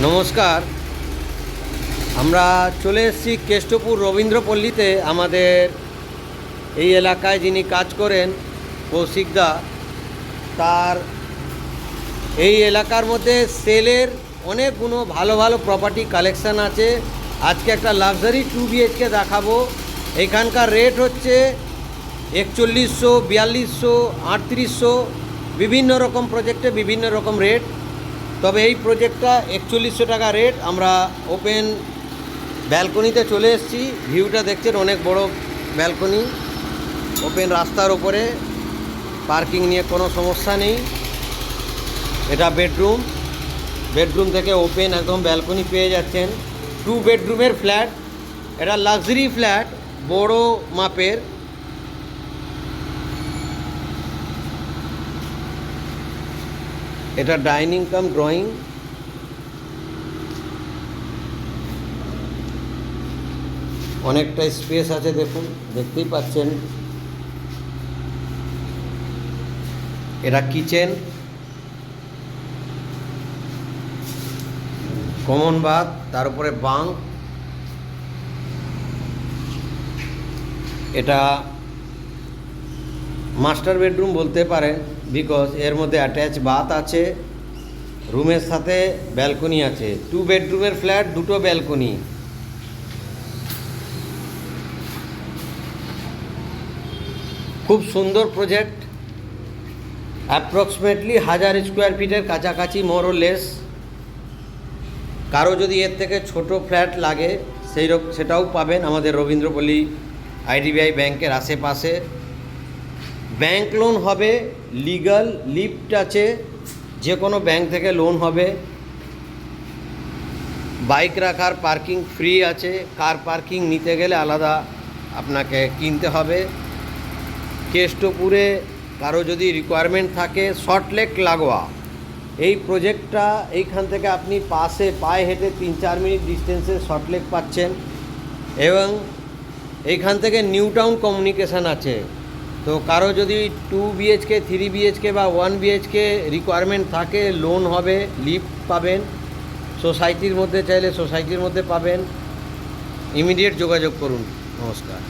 নমস্কার। আমরা চলে এসেছি কেষ্টপুর রবীন্দ্রপল্লীতে। আমাদের এই এলাকায় যিনি কাজ করেন কৌশিকদা, তার এই এলাকার মধ্যে সেলের অনেকগুলো ভালো ভালো প্রপার্টি কালেকশান আছে। আজকে একটা লাক্সারি 2 BHK দেখাবো। এইখানকার রেট হচ্ছে 4100, 4200, 3800, বিভিন্ন রকম প্রজেক্টে বিভিন্ন রকম রেট। তবে এই প্রজেক্টটা 4100 টাকা রেট। আমরা ওপেন ব্যালকনিতে চলে এসেছি। ভিউটা দেখছেন, অনেক বড় ব্যালকনি, ওপেন রাস্তার ওপরে, পার্কিং নিয়ে কোনো সমস্যা নেই। এটা বেডরুম থেকে ওপেন একদম ব্যালকনি পেয়ে যাচ্ছেন। 2 বেডরুমের ফ্ল্যাট, এটা লাক্সারি ফ্ল্যাট, বড় মাপের। এটা ডাইনিং কাম ড্রয়িং। অনেকটা স্পেস আছে, দেখুন, দেখতেই পাচ্ছেন। এটা কিচেন, কমন বাথ, তার উপরে বাঙ্ক। এটা মাস্টার বেডরুম বলতে পারেন, বিকজ এর মধ্যে অ্যাটাচ বাথ আছে, রুমের সাথে ব্যালকনি আছে। 2 বেডরুমের ফ্ল্যাট, 2টো ব্যালকনি। খুব সুন্দর প্রজেক্ট। অ্যাপ্রক্সিমেটলি 1000 স্কোয়ার ফিটের কাছাকাছি, মোর ও লেস। কারো যদি এর থেকে ছোট ফ্ল্যাট লাগে সেটাও পাবেন আমাদের রবীন্দ্রপল্লী IDBI ব্যাংকের আশেপাশে। ব্যাংক লোন হবে, লিগাল লিফট আছে, যে কোনো ব্যাংক থেকে লোন হবে। বাইক রাখার পার্কিং ফ্রি আছে, কার পার্কিং নিতে গেলে আলাদা আপনাকে কিনতে হবে। কেষ্টপুরে কারো যদি রিকোয়ারমেন্ট থাকে, সল্টলেক লাগোয়া এই প্রজেক্টটা, এইখান থেকে আপনি পায়ে হেঁটে 3-4 মিনিট ডিস্টেন্সে সল্টলেক পাচ্ছেন। এবং এইখান থেকে নিউ টাউন কমিউনিকেশান আছে। তো কারো যদি 2 BHK, 3 BHK বা 1 BHK রিকোয়ারমেন্ট থাকে, লোন হবে, লিফট পাবেন। সোসাইটির মধ্যে চাইলে সোসাইটির মধ্যে পাবেন। ইমিডিয়েট যোগাযোগ করুন। নমস্কার।